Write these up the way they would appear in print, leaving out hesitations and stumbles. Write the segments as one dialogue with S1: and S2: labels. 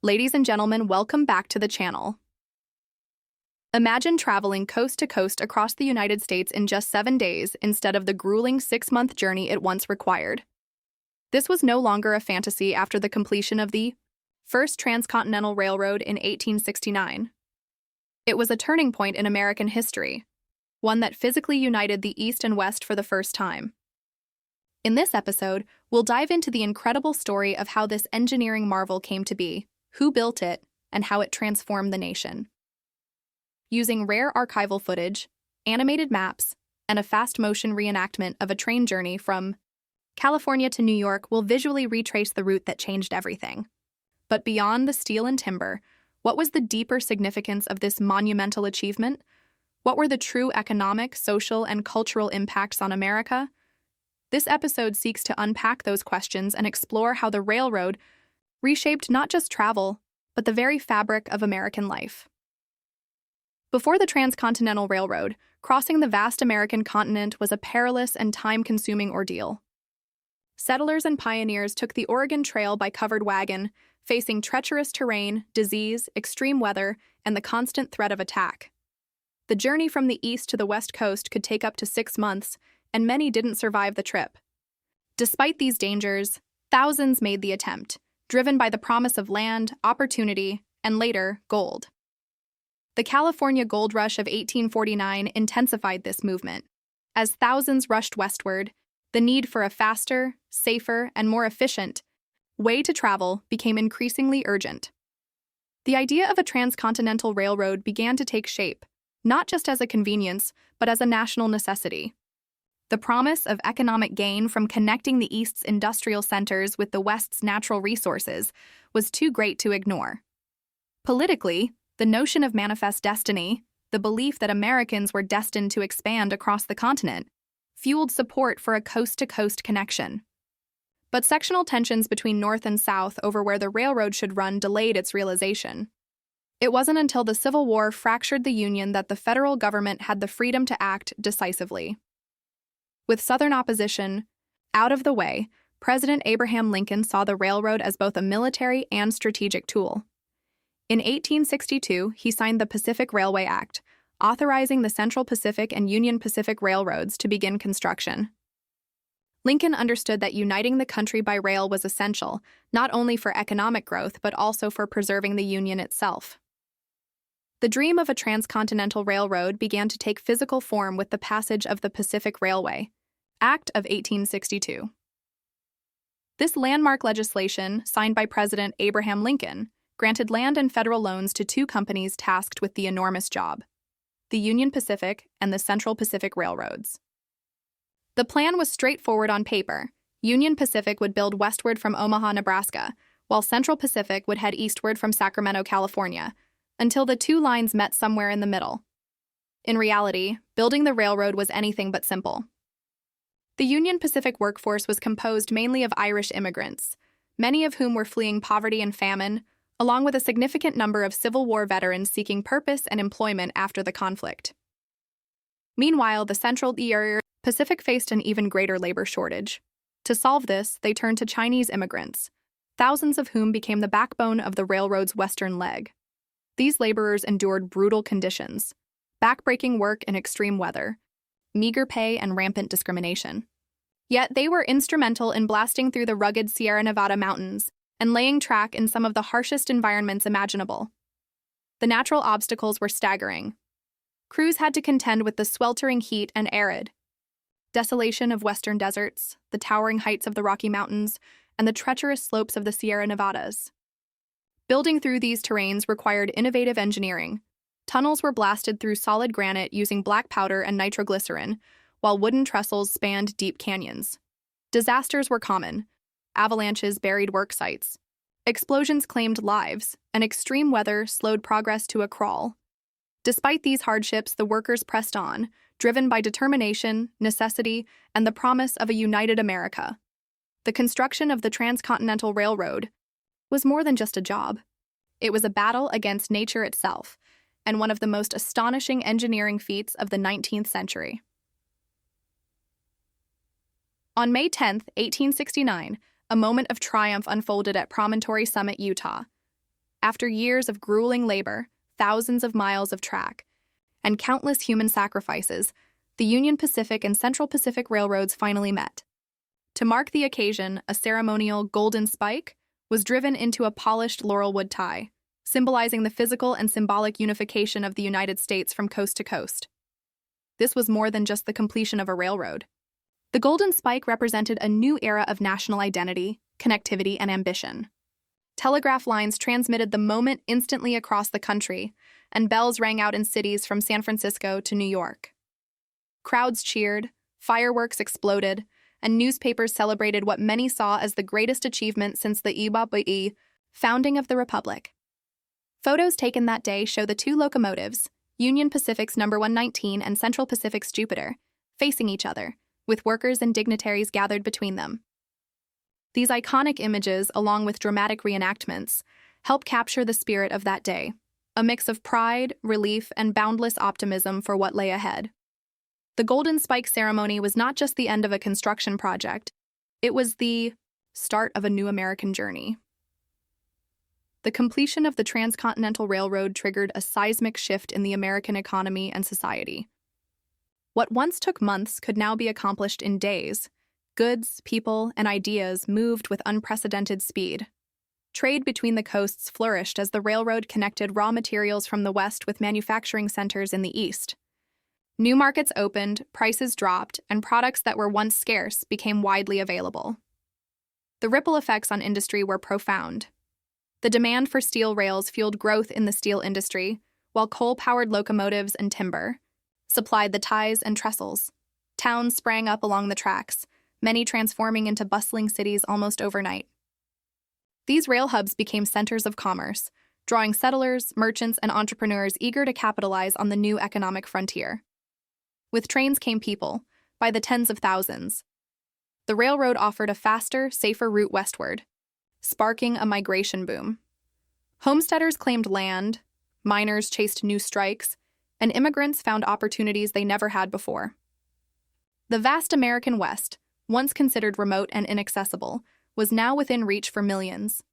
S1: Ladies and gentlemen, welcome back to the channel. Imagine traveling coast to coast across the United States in just 7 days instead of the grueling 6-month journey it once required. This was no longer a fantasy after the completion of the First Transcontinental Railroad in 1869. It was a turning point in American history, one that physically united the East and West for the first time. In this episode, we'll dive into the incredible story of how this engineering marvel came to be, who built it, and how it transformed the nation. Using rare archival footage, animated maps, and a fast-motion reenactment of a train journey from California to New York, we'll visually retrace the route that changed everything. But beyond the steel and timber, what was the deeper significance of this monumental achievement? What were the true economic, social, and cultural impacts on America? This episode seeks to unpack those questions and explore how the railroad reshaped not just travel, but the very fabric of American life. Before the Transcontinental Railroad, crossing the vast American continent was a perilous and time-consuming ordeal. Settlers and pioneers took the Oregon Trail by covered wagon, facing treacherous terrain, disease, extreme weather, and the constant threat of attack. The journey from the east to the west coast could take up to 6 months, and many didn't survive the trip. Despite these dangers, thousands made the attempt, driven by the promise of land, opportunity, and later, gold. The California gold rush of 1849 intensified this movement. As thousands rushed westward, the need for a faster, safer, and more efficient way to travel became increasingly urgent. The idea of a transcontinental railroad began to take shape, not just as a convenience, but as a national necessity. The promise of economic gain from connecting the East's industrial centers with the West's natural resources was too great to ignore. Politically, the notion of manifest destiny, the belief that Americans were destined to expand across the continent, fueled support for a coast-to-coast connection. But sectional tensions between North and South over where the railroad should run delayed its realization. It wasn't until the Civil War fractured the Union that the federal government had the freedom to act decisively. With Southern opposition out of the way, President Abraham Lincoln saw the railroad as both a military and strategic tool. In 1862, he signed the Pacific Railway Act, authorizing the Central Pacific and Union Pacific Railroads to begin construction. Lincoln understood that uniting the country by rail was essential, not only for economic growth but also for preserving the Union itself. The dream of a transcontinental railroad began to take physical form with the passage of the Pacific Railway Act of 1862. This landmark legislation, signed by President Abraham Lincoln, granted land and federal loans to 2 companies tasked with the enormous job: the Union Pacific and the Central Pacific Railroads. The plan was straightforward on paper. Union Pacific would build westward from Omaha, Nebraska, while Central Pacific would head eastward from Sacramento, California, until the 2 lines met somewhere in the middle. In reality, building the railroad was anything but simple. The Union Pacific workforce was composed mainly of Irish immigrants, many of whom were fleeing poverty and famine, along with a significant number of Civil War veterans seeking purpose and employment after the conflict. Meanwhile, the Central Pacific faced an even greater labor shortage. To solve this, they turned to Chinese immigrants, thousands of whom became the backbone of the railroad's western leg. These laborers endured brutal conditions, backbreaking work in extreme weather, meager pay, and rampant discrimination. Yet they were instrumental in blasting through the rugged Sierra Nevada mountains and laying track in some of the harshest environments imaginable. The natural obstacles were staggering. Crews had to contend with the sweltering heat and arid desolation of western deserts, the towering heights of the Rocky Mountains, and the treacherous slopes of the Sierra Nevadas. Building through these terrains required innovative engineering. Tunnels were blasted through solid granite using black powder and nitroglycerin, while wooden trestles spanned deep canyons. Disasters were common. Avalanches buried work sites. Explosions claimed lives, and extreme weather slowed progress to a crawl. Despite these hardships, the workers pressed on, driven by determination, necessity, and the promise of a united America. The construction of the Transcontinental Railroad was more than just a job. It was a battle against nature itself, and one of the most astonishing engineering feats of the 19th century. On May 10, 1869, a moment of triumph unfolded at Promontory Summit, Utah. After years of grueling labor, thousands of miles of track, and countless human sacrifices, the Union Pacific and Central Pacific Railroads finally met. To mark the occasion, a ceremonial golden spike was driven into a polished laurelwood tie, symbolizing the physical and symbolic unification of the United States from coast to coast. This was more than just the completion of a railroad. The golden spike represented a new era of national identity, connectivity, and ambition. Telegraph lines transmitted the moment instantly across the country, and bells rang out in cities from San Francisco to New York. Crowds cheered, fireworks exploded, and newspapers celebrated what many saw as the greatest achievement since the founding of the Republic. Photos taken that day show the two locomotives, Union Pacific's No. 119 and Central Pacific's Jupiter, facing each other, with workers and dignitaries gathered between them. These iconic images, along with dramatic reenactments, help capture the spirit of that day, a mix of pride, relief, and boundless optimism for what lay ahead. The Golden Spike ceremony was not just the end of a construction project, it was the start of a new American journey. The completion of the Transcontinental Railroad triggered a seismic shift in the American economy and society. What once took months could now be accomplished in days. Goods, people, and ideas moved with unprecedented speed. Trade between the coasts flourished as the railroad connected raw materials from the west with manufacturing centers in the east. New markets opened, prices dropped, and products that were once scarce became widely available. The ripple effects on industry were profound. The demand for steel rails fueled growth in the steel industry, while coal-powered locomotives and timber supplied the ties and trestles. Towns sprang up along the tracks, many transforming into bustling cities almost overnight. These rail hubs became centers of commerce, drawing settlers, merchants, and entrepreneurs eager to capitalize on the new economic frontier. With trains came people, by the tens of thousands. The railroad offered a faster, safer route westward, sparking a migration boom. Homesteaders claimed land, miners chased new strikes, and immigrants found opportunities they never had before. The vast American West, once considered remote and inaccessible, was now within reach for millions.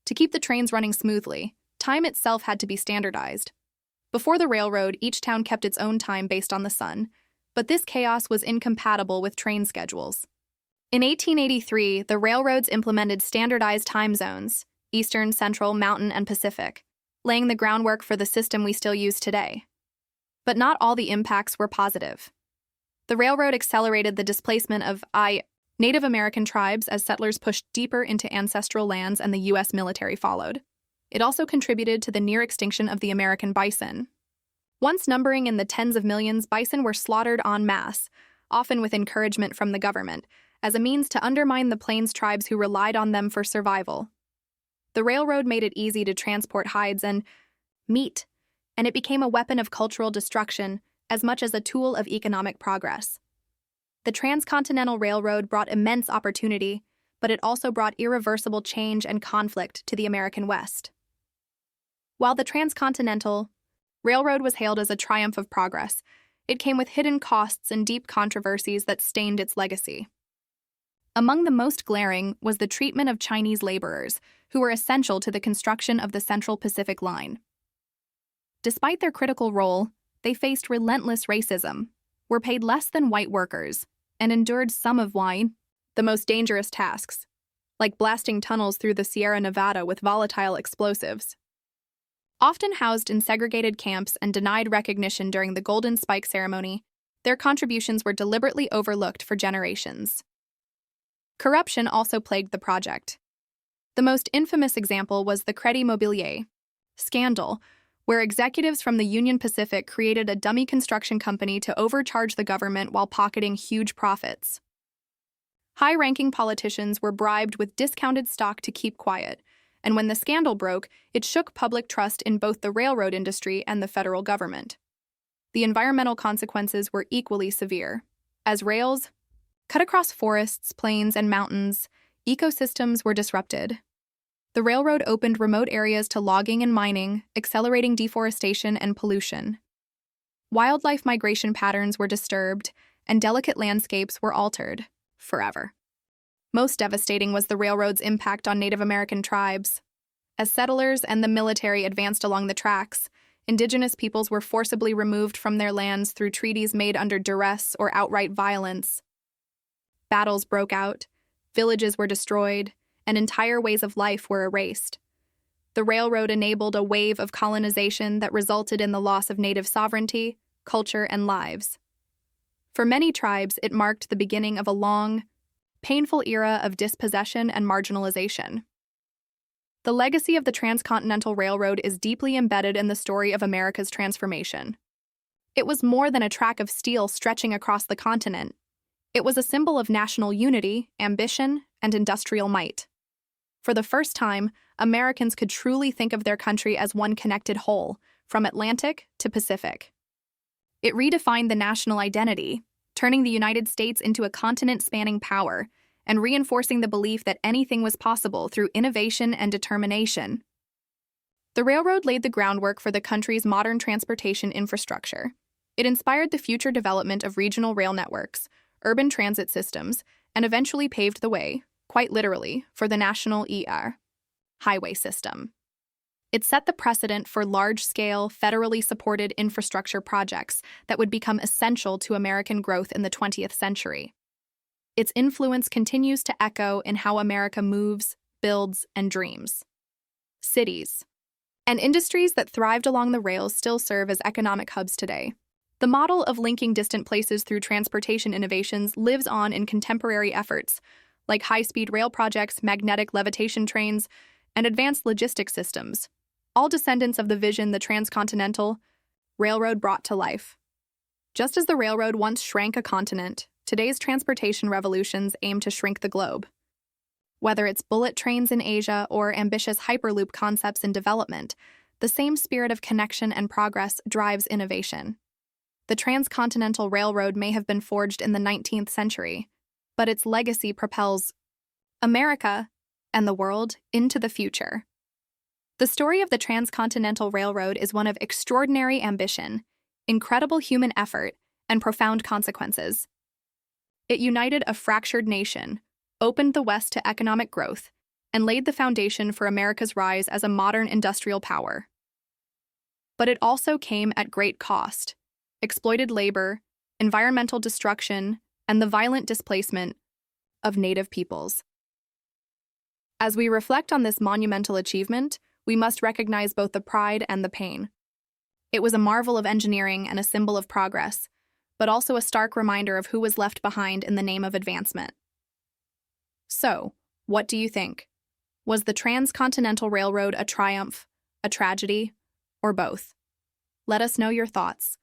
S1: To keep the trains running smoothly, time itself had to be standardized. Before the railroad, each town kept its own time based on the sun, but this chaos was incompatible with train schedules. In 1883, the railroads implemented standardized time zones, Eastern, Central, Mountain, and Pacific, laying the groundwork for the system we still use today. But not all the impacts were positive. The railroad accelerated the displacement of Native American tribes as settlers pushed deeper into ancestral lands and the U.S. military followed. It also contributed to the near extinction of the American bison. Once numbering in the tens of millions, bison were slaughtered en masse, often with encouragement from the government, as a means to undermine the Plains tribes who relied on them for survival. The railroad made it easy to transport hides and meat, and it became a weapon of cultural destruction as much as a tool of economic progress. The Transcontinental Railroad brought immense opportunity, but it also brought irreversible change and conflict to the American West. While the Transcontinental Railroad was hailed as a triumph of progress, it came with hidden costs and deep controversies that stained its legacy. Among the most glaring was the treatment of Chinese laborers, who were essential to the construction of the Central Pacific Line. Despite their critical role, they faced relentless racism, were paid less than white workers, and endured some of the most dangerous tasks, like blasting tunnels through the Sierra Nevada with volatile explosives. Often housed in segregated camps and denied recognition during the Golden Spike ceremony, their contributions were deliberately overlooked for generations. Corruption also plagued the project. The most infamous example was the Crédit Mobilier scandal, where executives from the Union Pacific created a dummy construction company to overcharge the government while pocketing huge profits. High-ranking politicians were bribed with discounted stock to keep quiet, and when the scandal broke, it shook public trust in both the railroad industry and the federal government. The environmental consequences were equally severe. As rails cut across forests, plains, and mountains, ecosystems were disrupted. The railroad opened remote areas to logging and mining, accelerating deforestation and pollution. Wildlife migration patterns were disturbed, and delicate landscapes were altered forever. Most devastating was the railroad's impact on Native American tribes. As settlers and the military advanced along the tracks, indigenous peoples were forcibly removed from their lands through treaties made under duress or outright violence. Battles broke out, villages were destroyed, and entire ways of life were erased. The railroad enabled a wave of colonization that resulted in the loss of native sovereignty, culture, and lives. For many tribes, it marked the beginning of a long, painful era of dispossession and marginalization. The legacy of the Transcontinental Railroad is deeply embedded in the story of America's transformation. It was more than a track of steel stretching across the continent. It was a symbol of national unity, ambition, and industrial might. For the first time, Americans could truly think of their country as one connected whole, from Atlantic to Pacific. It redefined the national identity, turning the United States into a continent-spanning power, and reinforcing the belief that anything was possible through innovation and determination. The railroad laid the groundwork for the country's modern transportation infrastructure. It inspired the future development of regional rail networks, urban transit systems, and eventually paved the way, quite literally, for the national highway system. It set the precedent for large-scale, federally supported infrastructure projects that would become essential to American growth in the 20th century. Its influence continues to echo in how America moves, builds, and dreams. Cities and industries that thrived along the rails still serve as economic hubs today. The model of linking distant places through transportation innovations lives on in contemporary efforts, like high-speed rail projects, magnetic levitation trains, and advanced logistics systems, all descendants of the vision the Transcontinental Railroad brought to life. Just as the railroad once shrank a continent, today's transportation revolutions aim to shrink the globe. Whether it's bullet trains in Asia or ambitious hyperloop concepts in development, the same spirit of connection and progress drives innovation. The Transcontinental Railroad may have been forged in the 19th century, but its legacy propels America and the world into the future. The story of the Transcontinental Railroad is one of extraordinary ambition, incredible human effort, and profound consequences. It united a fractured nation, opened the West to economic growth, and laid the foundation for America's rise as a modern industrial power. But it also came at great cost: exploited labor, environmental destruction, and the violent displacement of native peoples. As we reflect on this monumental achievement, we must recognize both the pride and the pain. It was a marvel of engineering and a symbol of progress, but also a stark reminder of who was left behind in the name of advancement. So, what do you think? Was the Transcontinental Railroad a triumph, a tragedy, or both? Let us know your thoughts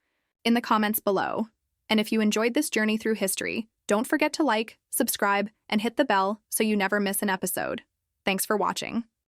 S1: in the comments below. And if you enjoyed this journey through history, don't forget to like, subscribe, and hit the bell so you never miss an episode. Thanks for watching.